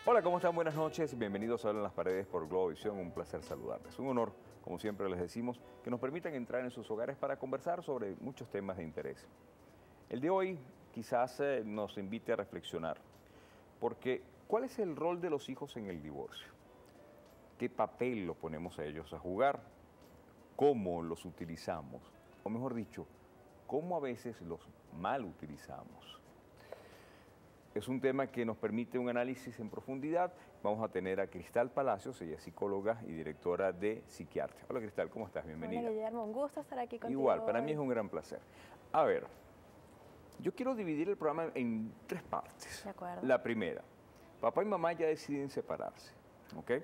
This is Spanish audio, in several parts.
Hola, ¿cómo están? Buenas noches. Bienvenidos a Hablan las Paredes por Globovisión. Un placer saludarles. Un honor, como siempre les decimos, que nos permitan entrar en sus hogares para conversar sobre muchos temas de interés. El de hoy quizás nos invite a reflexionar, porque ¿cuál es el rol de los hijos en el divorcio? ¿Qué papel lo ponemos a ellos a jugar? ¿Cómo los utilizamos? O mejor dicho, ¿cómo a veces los mal utilizamos? Es un tema que nos permite un análisis en profundidad. Vamos a tener a Cristal Palacios, ella es psicóloga y directora de Psiquiatria. Hola Cristal, ¿cómo estás? Bienvenida. Hola Guillermo, un gusto estar aquí contigo. Igual, para mí es un gran placer. A ver, yo quiero dividir el programa en tres partes. De acuerdo. La primera, papá y mamá ya deciden separarse, ¿ok?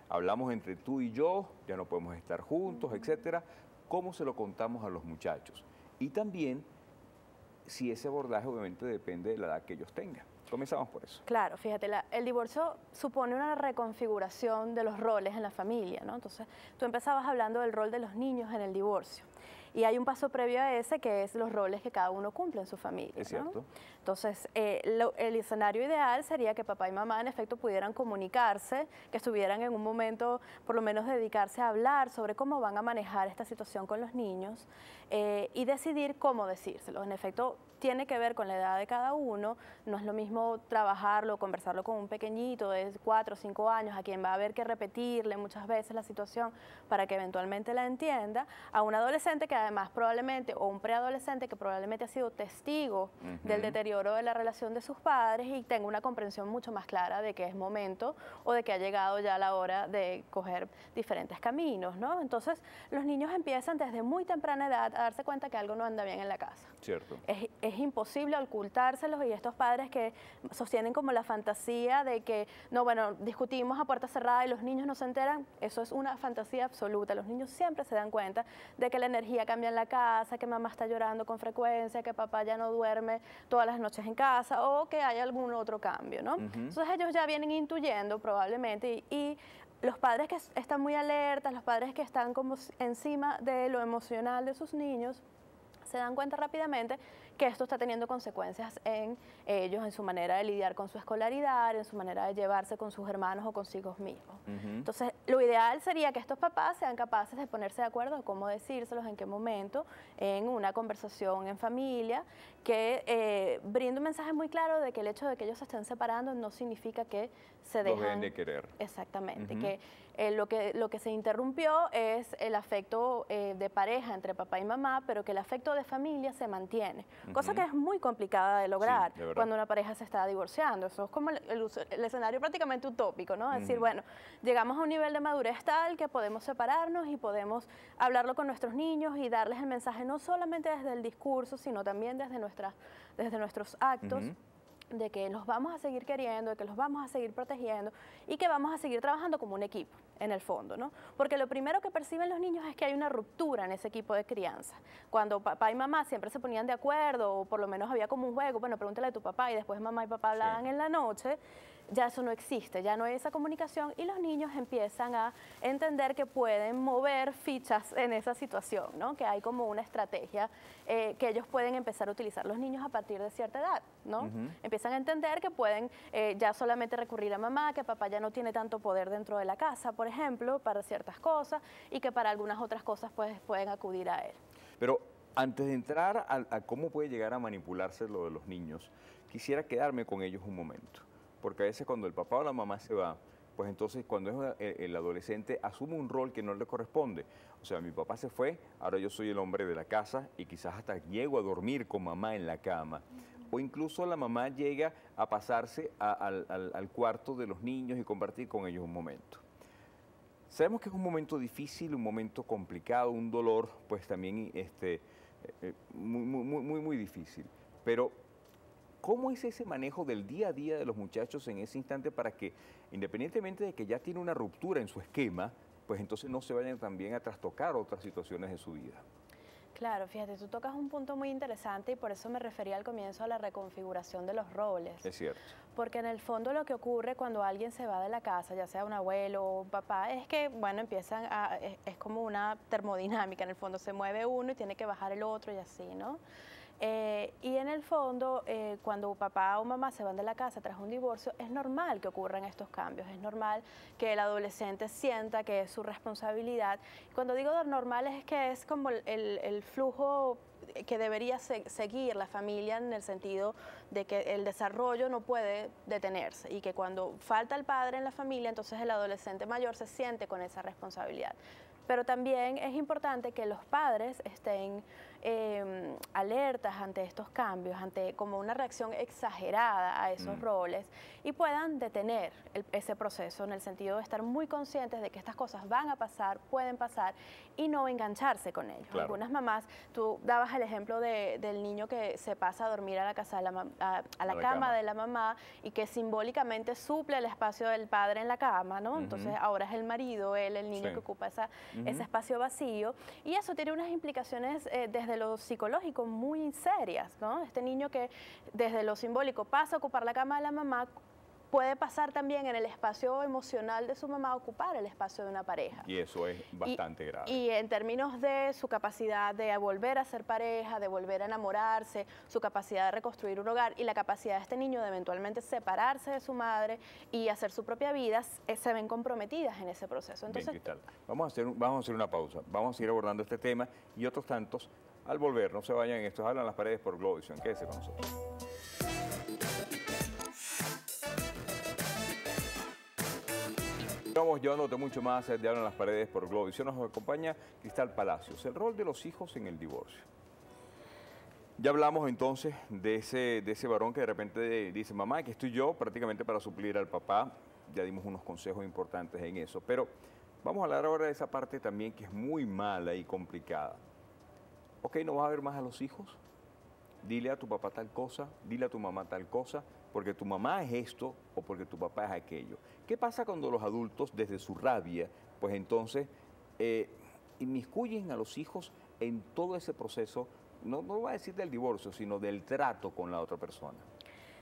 Hablamos entre tú y yo, ya no podemos estar juntos, etcétera. ¿Cómo se lo contamos a los muchachos? Y también, si ese abordaje obviamente depende de la edad que ellos tengan. Comenzamos por eso. Claro, fíjate, el divorcio supone una reconfiguración de los roles en la familia, ¿no? Entonces, tú empezabas hablando del rol de los niños en el divorcio. Y hay un paso previo a ese que es los roles que cada uno cumple en su familia. Es cierto. ¿No? Entonces, el escenario ideal sería que papá y mamá en efecto pudieran comunicarse, que estuvieran en un momento, por lo menos dedicarse a hablar sobre cómo van a manejar esta situación con los niños y decidir cómo decírselo. En efecto, tiene que ver con la edad de cada uno, no es lo mismo trabajarlo, conversarlo con un pequeñito de 4 o 5 años a quien va a haber que repetirle muchas veces la situación para que eventualmente la entienda, a un adolescente que además probablemente, o un preadolescente que probablemente ha sido testigo del deterioro de la relación de sus padres y tenga una comprensión mucho más clara de que es momento o de que ha llegado ya la hora de coger diferentes caminos, ¿no? Entonces, los niños empiezan desde muy temprana edad a darse cuenta que algo no anda bien en la casa. Cierto. Es imposible ocultárselos y estos padres que sostienen como la fantasía de que, no, bueno, discutimos a puerta cerrada y los niños no se enteran, eso es una fantasía absoluta. Los niños siempre se dan cuenta de que la energía cambia en la casa, que mamá está llorando con frecuencia, que papá ya no duerme todas las noches en casa o que hay algún otro cambio, ¿no? Entonces ellos ya vienen intuyendo probablemente y los padres que están muy alertas, los padres que están como encima de lo emocional de sus niños, se dan cuenta rápidamente que esto está teniendo consecuencias en ellos, en su manera de lidiar con su escolaridad, en su manera de llevarse con sus hermanos o consigo mismos. Entonces, lo ideal sería que estos papás sean capaces de ponerse de acuerdo en cómo decírselos, en qué momento, en una conversación en familia, que brinde un mensaje muy claro de que el hecho de que ellos se estén separando no significa que se dejan... Los dejen de querer. Exactamente, que lo que se interrumpió es el afecto de pareja entre papá y mamá, pero que el afecto de familia se mantiene, cosa que es muy complicada de lograr cuando una pareja se está divorciando. Eso es como el escenario prácticamente utópico, ¿no? Es decir, bueno, llegamos a un nivel de madurez tal que podemos separarnos y podemos hablarlo con nuestros niños y darles el mensaje no solamente desde el discurso, sino también desde nuestros actos, de que los vamos a seguir queriendo, de que los vamos a seguir protegiendo y que vamos a seguir trabajando como un equipo, en el fondo, ¿no? Porque lo primero que perciben los niños es que hay una ruptura en ese equipo de crianza. Cuando papá y mamá siempre se ponían de acuerdo, o por lo menos había como un juego, bueno, pregúntale a tu papá, y después mamá y papá hablaban en la noche, ya eso no existe, ya no hay esa comunicación y los niños empiezan a entender que pueden mover fichas en esa situación, ¿no? Que hay como una estrategia que ellos pueden empezar a utilizar los niños a partir de cierta edad, ¿no? Empiezan a entender que pueden ya solamente recurrir a mamá, que papá ya no tiene tanto poder dentro de la casa, por ejemplo, para ciertas cosas y que para algunas otras cosas pues pueden acudir a él. Pero antes de entrar a cómo puede llegar a manipularse lo de los niños, quisiera quedarme con ellos un momento. Porque a veces cuando el papá o la mamá se va, pues entonces cuando es el adolescente asume un rol que no le corresponde. O sea, mi papá se fue, ahora yo soy el hombre de la casa y quizás hasta llego a dormir con mamá en la cama. O incluso la mamá llega a pasarse al cuarto de los niños y compartir con ellos un momento. Sabemos que es un momento difícil, un momento complicado, un dolor, pues también muy difícil. Pero ¿cómo es ese manejo del día a día de los muchachos en ese instante para que, independientemente de que ya tiene una ruptura en su esquema, pues entonces no se vayan también a trastocar otras situaciones de su vida? Claro, fíjate, tú tocas un punto muy interesante y por eso me refería al comienzo a la reconfiguración de los roles. Es cierto. Porque en el fondo lo que ocurre cuando alguien se va de la casa, ya sea un abuelo o un papá, es que, bueno, es como una termodinámica, en el fondo se mueve uno y tiene que bajar el otro y así, ¿no? Y el fondo, cuando papá o mamá se van de la casa tras un divorcio, es normal que ocurran estos cambios, es normal que el adolescente sienta que es su responsabilidad. Cuando digo normal es que es como el flujo que debería seguir la familia, en el sentido de que el desarrollo no puede detenerse y que cuando falta el padre en la familia, entonces el adolescente mayor se siente con esa responsabilidad. Pero también es importante que los padres estén alertas ante estos cambios, ante como una reacción exagerada a esos roles, y puedan detener ese proceso, en el sentido de estar muy conscientes de que estas cosas van a pasar, pueden pasar, y no engancharse con ellos. Claro. Algunas mamás, tú dabas el ejemplo del niño que se pasa a dormir a la casa de la cama de la mamá, y que simbólicamente suple el espacio del padre en la cama, ¿no? Entonces ahora es el marido, el niño que ocupa ese espacio vacío, y eso tiene unas implicaciones desde lo psicológico muy serias, ¿no? Este niño que desde lo simbólico pasa a ocupar la cama de la mamá, puede pasar también en el espacio emocional de su mamá a ocupar el espacio de una pareja. Y eso es bastante grave. Y en términos de su capacidad de volver a ser pareja, de volver a enamorarse, su capacidad de reconstruir un hogar y la capacidad de este niño de eventualmente separarse de su madre y hacer su propia vida, se ven comprometidas en ese proceso. Entonces, bien, Cristal, vamos a hacer una pausa. Vamos a seguir abordando este tema y otros tantos al volver. No se vayan, estos Hablan las Paredes por Globovisión. Quédese con nosotros. Estamos llevándote mucho más de Hablan las Paredes por Globovisión. Nos acompaña Cristal Palacios. El rol de los hijos en el divorcio. Ya hablamos entonces de ese varón que de repente dice, mamá, aquí estoy yo prácticamente para suplir al papá. Ya dimos unos consejos importantes en eso. Pero vamos a hablar ahora de esa parte también que es muy mala y complicada. Ok, no vas a ver más a los hijos. Dile a tu papá tal cosa, dile a tu mamá tal cosa, porque tu mamá es esto o porque tu papá es aquello. ¿Qué pasa cuando los adultos, desde su rabia, pues entonces inmiscuyen a los hijos en todo ese proceso, no voy a decir del divorcio, sino del trato con la otra persona?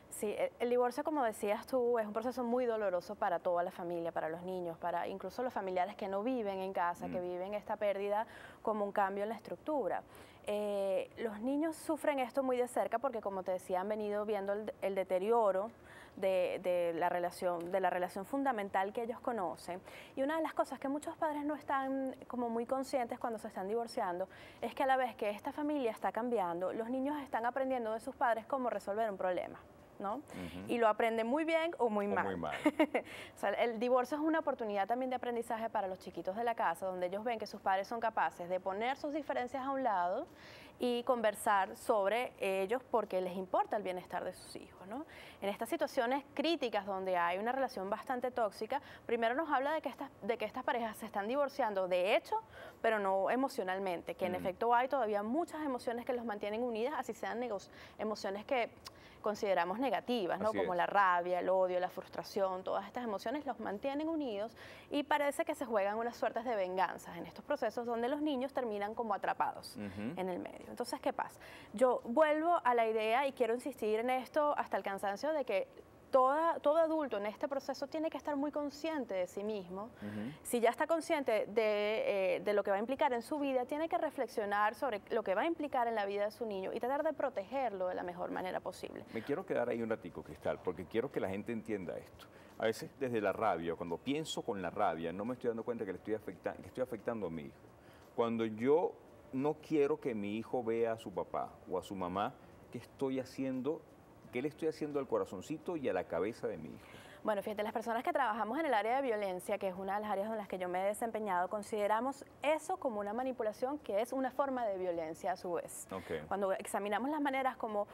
Sí, el divorcio, como decías tú, es un proceso muy doloroso para toda la familia, para los niños, para incluso los familiares que no viven en casa, que viven esta pérdida como un cambio en la estructura. Los niños sufren esto muy de cerca porque, como te decía, han venido viendo el deterioro de la relación fundamental que ellos conocen. Y una de las cosas que muchos padres no están como muy conscientes cuando se están divorciando es que a la vez que esta familia está cambiando, los niños están aprendiendo de sus padres cómo resolver un problema, ¿no? Y lo aprenden muy bien o muy mal. Muy mal. O sea, el divorcio es una oportunidad también de aprendizaje para los chiquitos de la casa, donde ellos ven que sus padres son capaces de poner sus diferencias a un lado y conversar sobre ellos porque les importa el bienestar de sus hijos, ¿no? En estas situaciones críticas donde hay una relación bastante tóxica, primero nos habla de que estas parejas se están divorciando de hecho, pero no emocionalmente, que en efecto hay todavía muchas emociones que los mantienen unidas, así sean emociones que consideramos negativas, ¿no? Como la rabia, el odio, la frustración, todas estas emociones los mantienen unidos y parece que se juegan unas suertes de venganzas en estos procesos donde los niños terminan como atrapados en el medio. Entonces, ¿qué pasa? Yo vuelvo a la idea y quiero insistir en esto hasta el cansancio de que todo adulto en este proceso tiene que estar muy consciente de sí mismo. Si ya está consciente de lo que va a implicar en su vida, tiene que reflexionar sobre lo que va a implicar en la vida de su niño y tratar de protegerlo de la mejor manera posible. Me quiero quedar ahí un ratico, Cristal, porque quiero que la gente entienda esto. A veces desde la rabia, cuando pienso con la rabia, no me estoy dando cuenta que estoy afectando a mi hijo. Cuando yo no quiero que mi hijo vea a su papá o a su mamá, ¿qué le estoy haciendo al corazoncito y a la cabeza de mi hijo? Bueno, fíjate, las personas que trabajamos en el área de violencia, que es una de las áreas en las que yo me he desempeñado, consideramos eso como una manipulación que es una forma de violencia a su vez. Cuando examinamos las maneras como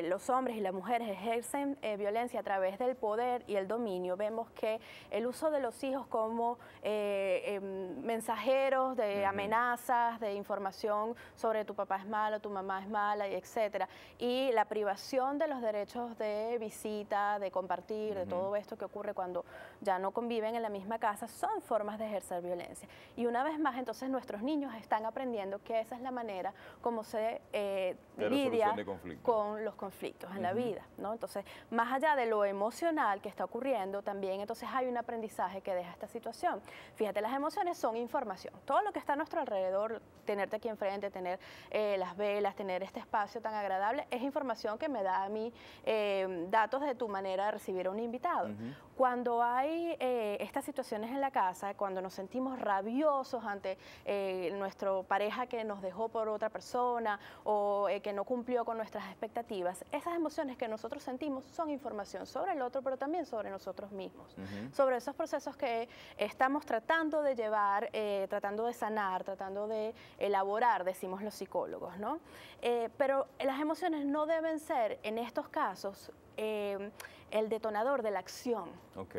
los hombres y las mujeres ejercen violencia a través del poder y el dominio, vemos que el uso de los hijos como mensajeros de amenazas, de información sobre tu papá es malo, tu mamá es mala, etcétera, y la privación de los derechos de visita, de compartir, de todo esto que ocurre cuando ya no conviven en la misma casa, son formas de ejercer violencia. Y una vez más, entonces nuestros niños están aprendiendo que esa es la manera como se lidia con los conflictos en la vida, ¿no? Entonces, más allá de lo emocional que está ocurriendo, también entonces hay un aprendizaje que deja esta situación. Fíjate, las emociones son información. Todo lo que está a nuestro alrededor, tenerte aquí enfrente, tener las velas, tener este espacio tan agradable, es información que me da a mí datos de tu manera de recibir a un invitado. Cuando hay estas situaciones en la casa, cuando nos sentimos rabiosos ante nuestra pareja que nos dejó por otra persona o que no cumplió con nuestras expectativas, esas emociones que nosotros sentimos son información sobre el otro, pero también sobre nosotros mismos, sobre esos procesos que estamos tratando de llevar, tratando de sanar, tratando de elaborar, decimos los psicólogos, ¿no? Pero las emociones no deben ser, en estos casos, el detonador de la acción,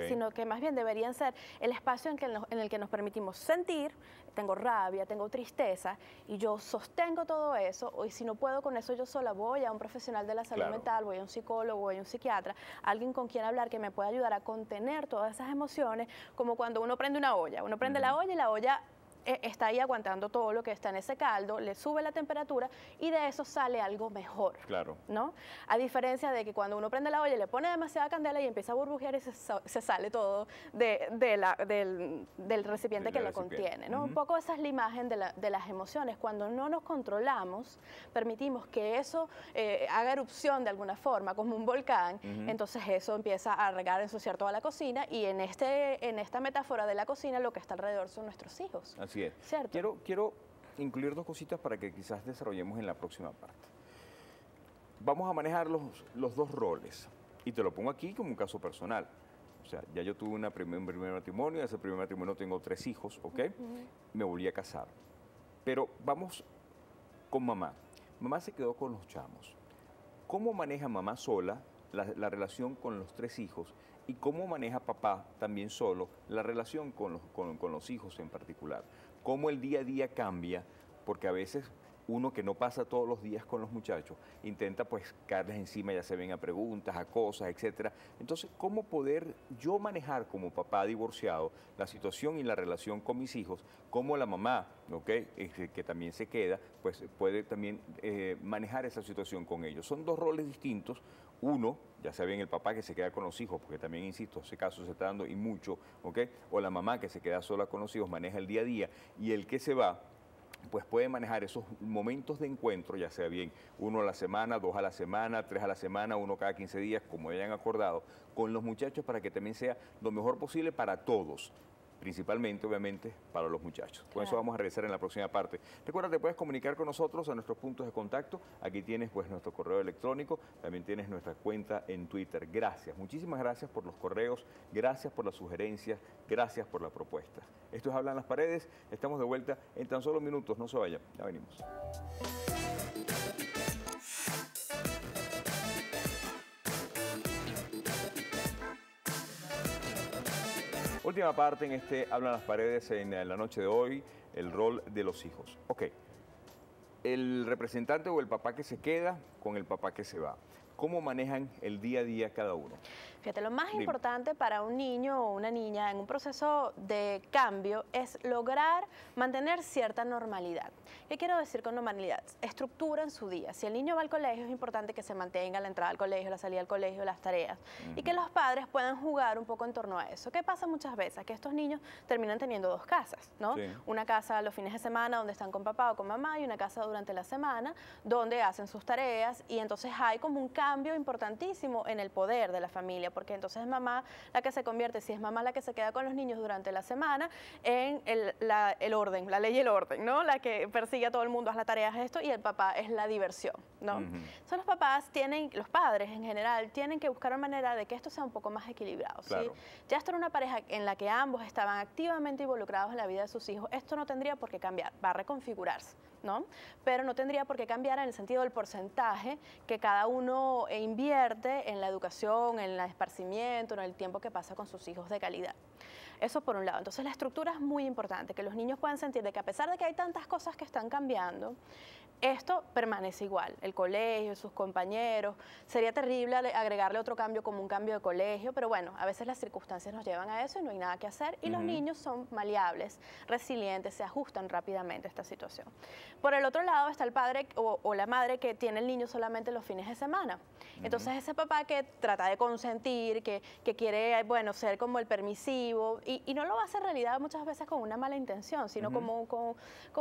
sino que más bien deberían ser el espacio en el que nos permitimos sentir. Tengo rabia, tengo tristeza, y yo sostengo todo eso, y si no puedo con eso yo sola, voy a un profesional de la salud mental, voy a un psicólogo, voy a un psiquiatra, alguien con quien hablar que me pueda ayudar a contener todas esas emociones, como cuando uno prende una olla. Uno prende la olla y la olla está ahí aguantando todo lo que está en ese caldo, le sube la temperatura y de eso sale algo mejor, ¿no? A diferencia de que cuando uno prende la olla le pone demasiada candela y empieza a burbujear y se sale todo del recipiente que la contiene, ¿no? Un poco esa es la imagen de las emociones. Cuando no nos controlamos, permitimos que eso haga erupción de alguna forma, como un volcán, entonces eso empieza a regar, a ensuciar toda la cocina, y en esta metáfora de la cocina lo que está alrededor son nuestros hijos. Así es. ¿Cierto? Quiero incluir dos cositas para que quizás desarrollemos en la próxima parte. Vamos a manejar los dos roles, y te lo pongo aquí como un caso personal. O sea, ya yo tuve un primer matrimonio, de ese primer matrimonio tengo 3 hijos, ¿ok? Me volví a casar. Pero vamos con mamá. Mamá se quedó con los chamos. ¿Cómo maneja mamá sola la relación con los 3 hijos? ¿Y cómo maneja papá también solo la relación con los hijos en particular? ¿Cómo el día a día cambia? Porque a veces uno que no pasa todos los días con los muchachos intenta pues caerles encima, ya se ven a preguntas, a cosas, etcétera. Entonces, ¿cómo poder yo manejar como papá divorciado la situación y la relación con mis hijos? ¿Cómo la mamá, que también se queda, pues puede también manejar esa situación con ellos? Son dos roles distintos. Uno, ya sea bien el papá que se queda con los hijos, porque también, insisto, ese caso se está dando y mucho, o la mamá que se queda sola con los hijos, maneja el día a día, y el que se va, pues puede manejar esos momentos de encuentro, ya sea bien 1 a la semana, 2 a la semana, 3 a la semana, 1 cada 15 días, como hayan acordado, con los muchachos, para que también sea lo mejor posible para todos. Principalmente, obviamente, para los muchachos. Con eso vamos a regresar en la próxima parte. Recuerda, te puedes comunicar con nosotros a nuestros puntos de contacto. Aquí tienes pues nuestro correo electrónico, también tienes nuestra cuenta en Twitter. Gracias, muchísimas gracias por los correos, gracias por las sugerencias, gracias por la propuesta. Esto es Hablan las Paredes, estamos de vuelta en tan solo minutos, no se vayan, ya venimos. Última parte en este Hablan las Paredes en la noche de hoy, el rol de los hijos. Ok, el representante o el papá que se queda con el papá que se va. ¿Cómo manejan el día a día cada uno? Fíjate, lo más importante para un niño o una niña en un proceso de cambio es lograr mantener cierta normalidad. ¿Qué quiero decir con normalidad? Estructura en su día. Si el niño va al colegio, es importante que se mantenga la entrada al colegio, la salida al colegio, las tareas, y que los padres puedan jugar un poco en torno a eso. ¿Qué pasa muchas veces? Que estos niños terminan teniendo 2 casas, ¿no? Una casa los fines de semana donde están con papá o con mamá, y una casa durante la semana donde hacen sus tareas, y entonces hay como un cambio importantísimo en el poder de la familia, porque entonces es mamá la que se convierte, si es mamá la que se queda con los niños durante la semana, en el orden, la ley y el orden, ¿no? La que persigue a todo el mundo, haz las tareas, esto, y el papá es la diversión, ¿no? Son los papás los padres en general, tienen que buscar una manera de que esto sea un poco más equilibrado, ¿sí? Ya esto era una pareja en la que ambos estaban activamente involucrados en la vida de sus hijos, esto no tendría por qué cambiar, va a reconfigurarse, ¿no? Pero no tendría por qué cambiar en el sentido del porcentaje que cada uno invierte en la educación, en el esparcimiento, en el tiempo que pasa con sus hijos de calidad. Eso por un lado. Entonces la estructura es muy importante, que los niños puedan sentir de que a pesar de que hay tantas cosas que están cambiando, esto permanece igual, el colegio, sus compañeros. Sería terrible agregarle otro cambio como un cambio de colegio, pero bueno, a veces las circunstancias nos llevan a eso y no hay nada que hacer. Y los niños son maleables, resilientes, se ajustan rápidamente a esta situación. Por el otro lado está el padre o la madre que tiene el niño solamente los fines de semana. Entonces ese papá que trata de consentir, que quiere, bueno, ser como el permisivo, y no lo hace en realidad muchas veces con una mala intención, sino como con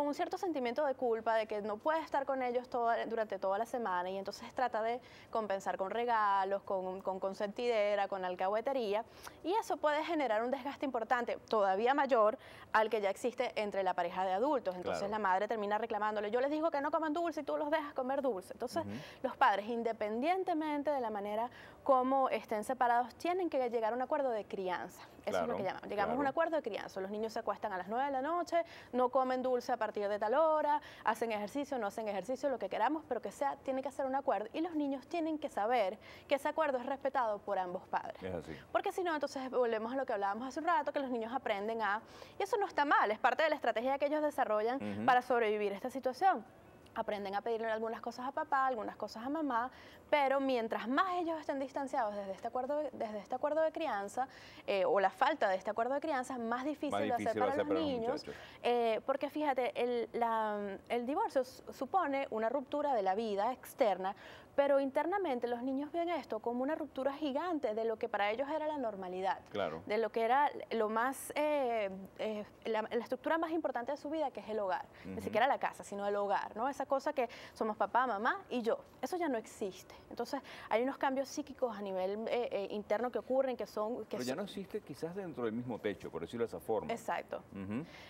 un cierto sentimiento de culpa, de que no puede estar con ellos durante toda la semana, y entonces trata de compensar con regalos, con consentidera, con alcahuetería, y eso puede generar un desgaste importante, todavía mayor al que ya existe entre la pareja de adultos. Entonces la madre termina reclamándole, yo les digo que no coman dulce y tú los dejas comer dulce. Entonces los padres, independientemente de la manera como estén separados, tienen que llegar a un acuerdo de crianza. Eso es lo que llamamos. Llegamos a un acuerdo de crianza. Los niños se acuestan a las 9 de la noche, no comen dulce a partir de tal hora, hacen ejercicio, no hacen ejercicio, lo que queramos, pero que sea, tiene que ser un acuerdo. Y los niños tienen que saber que ese acuerdo es respetado por ambos padres. Es así. Porque si no, entonces volvemos a lo que hablábamos hace un rato, que los niños aprenden y eso no está mal, es parte de la estrategia que ellos desarrollan para sobrevivir a esta situación. Aprenden a pedirle algunas cosas a papá, algunas cosas a mamá, pero mientras más ellos estén distanciados desde este acuerdo de crianza, o la falta de este acuerdo de crianza, más difícil va a ser para los niños. Porque fíjate, el divorcio supone una ruptura de la vida externa, pero internamente los niños ven esto como una ruptura gigante de lo que para ellos era la normalidad, de lo que era lo más, la estructura más importante de su vida, que es el hogar, ni siquiera la casa, sino el hogar, ¿no? Esa cosa que somos papá, mamá y yo, eso ya no existe. Entonces hay unos cambios psíquicos a nivel interno que ocurren, que son... Pero ya no existe quizás dentro del mismo techo, por decirlo de esa forma. Exacto,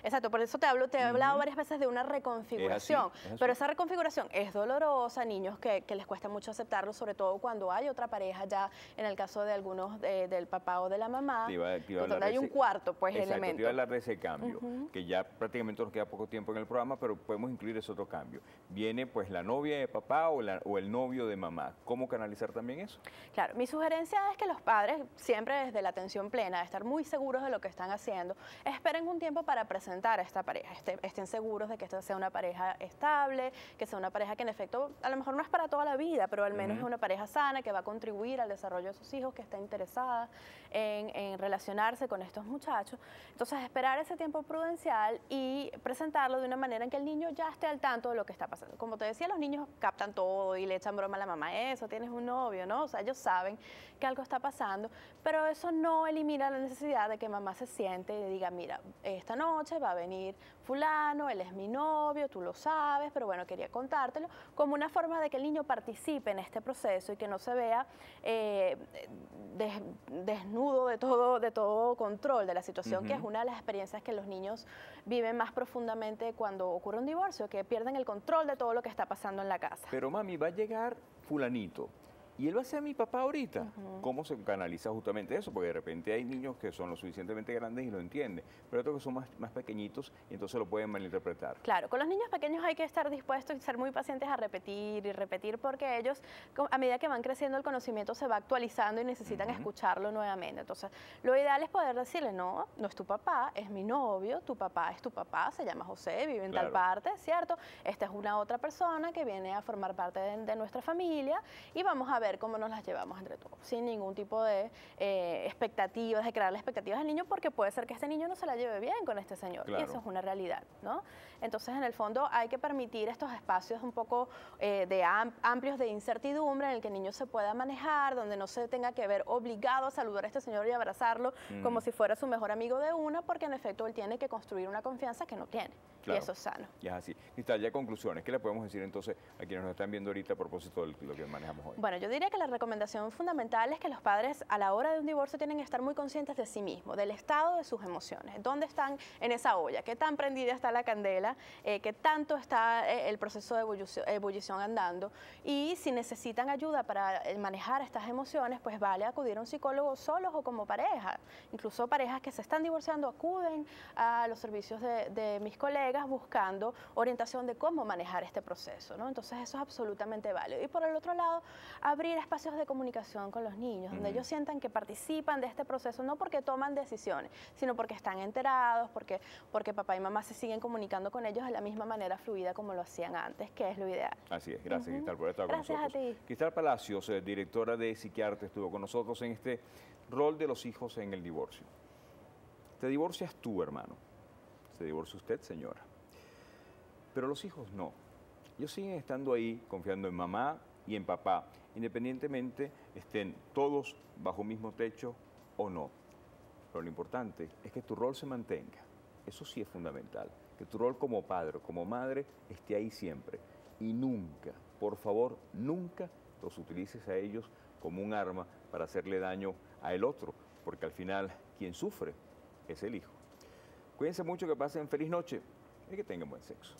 exacto, por eso te he hablado varias veces de una reconfiguración, es así. Pero esa reconfiguración es dolorosa, niños que les cuesta mucho aceptarlo, sobre todo cuando hay otra pareja ya, en el caso de algunos del papá o de la mamá, donde hay un cuarto, pues, elemento. Te iba a hablar de ese cambio, que ya prácticamente nos queda poco tiempo en el programa, pero podemos incluir ese otro cambio. Viene pues la novia de papá o el novio de mamá. ¿Cómo canalizar también eso? Claro, mi sugerencia es que los padres, siempre desde la atención plena, de estar muy seguros de lo que están haciendo, esperen un tiempo para presentar a esta pareja, estén seguros de que esta sea una pareja estable, que sea una pareja que en efecto a lo mejor no es para toda la vida, pero al menos es una pareja sana que va a contribuir al desarrollo de sus hijos, que está interesada en relacionarse con estos muchachos. Entonces esperar ese tiempo prudencial y presentarlo de una manera en que el niño ya esté al tanto de lo que está pasando. Como te decía, los niños captan todo y le echan broma a la mamá, eso, tienes un novio, ¿no? O sea, ellos saben que algo está pasando, pero eso no elimina la necesidad de que mamá se siente y le diga, mira, esta noche va a venir fulano, él es mi novio, tú lo sabes, pero bueno, quería contártelo, como una forma de que el niño participe en este proceso y que no se vea desnudo de todo control de la situación, que es una de las experiencias que los niños viven más profundamente cuando ocurre un divorcio, que pierden el control de todo lo que está pasando en la casa. Pero mami, va a llegar fulanito y él va a ser mi papá ahorita. ¿Cómo se canaliza justamente eso? Porque de repente hay niños que son lo suficientemente grandes y lo entienden, pero otros que son más pequeñitos y entonces lo pueden malinterpretar. Claro, con los niños pequeños hay que estar dispuestos y ser muy pacientes a repetir y repetir, porque ellos, a medida que van creciendo, el conocimiento se va actualizando y necesitan escucharlo nuevamente. Entonces, lo ideal es poder decirle, no, no es tu papá, es mi novio, tu papá es tu papá, se llama José, vive en tal parte, ¿cierto? Esta es una otra persona que viene a formar parte de nuestra familia y vamos a ver cómo nos las llevamos entre todos, sin ningún tipo de expectativas, de crearle expectativas al niño, porque puede ser que este niño no se la lleve bien con este señor, y eso es una realidad, ¿no? Entonces, en el fondo, hay que permitir estos espacios un poco amplios de incertidumbre, en el que el niño se pueda manejar, donde no se tenga que ver obligado a saludar a este señor y abrazarlo como si fuera su mejor amigo de una, porque en efecto él tiene que construir una confianza que no tiene, y eso es sano. Ya es así. Cristal, ya conclusiones, ¿qué le podemos decir entonces a quienes nos están viendo ahorita a propósito de lo que manejamos hoy? Bueno, yo diría que la recomendación fundamental es que los padres a la hora de un divorcio tienen que estar muy conscientes de sí mismos, del estado de sus emociones, dónde están en esa olla, qué tan prendida está la candela, qué tanto está el proceso de ebullición andando, y si necesitan ayuda para manejar estas emociones, pues vale acudir a un psicólogo solos o como pareja. Incluso parejas que se están divorciando acuden a los servicios de mis colegas buscando orientación de cómo manejar este proceso, ¿no? Entonces eso es absolutamente válido. Y por el otro lado, abrir espacios de comunicación con los niños, donde ellos sientan que participan de este proceso, no porque toman decisiones, sino porque están enterados, porque papá y mamá se siguen comunicando con ellos de la misma manera fluida como lo hacían antes, que es lo ideal. Así es, gracias Cristal por estar con nosotros. Gracias a ti. Cristal Palacios, directora de Psiquiarte, estuvo con nosotros en este rol de los hijos en el divorcio. Te divorcias tú, hermano. Se divorcia usted, señora. Pero los hijos no. Ellos siguen estando ahí, confiando en mamá y en papá, independientemente estén todos bajo un mismo techo o no. Pero lo importante es que tu rol se mantenga. Eso sí es fundamental. Que tu rol como padre o como madre esté ahí siempre. Y nunca, por favor, nunca los utilices a ellos como un arma para hacerle daño a el otro, porque al final quien sufre es el hijo. Cuídense mucho, que pasen feliz noche y que tengan buen sexo.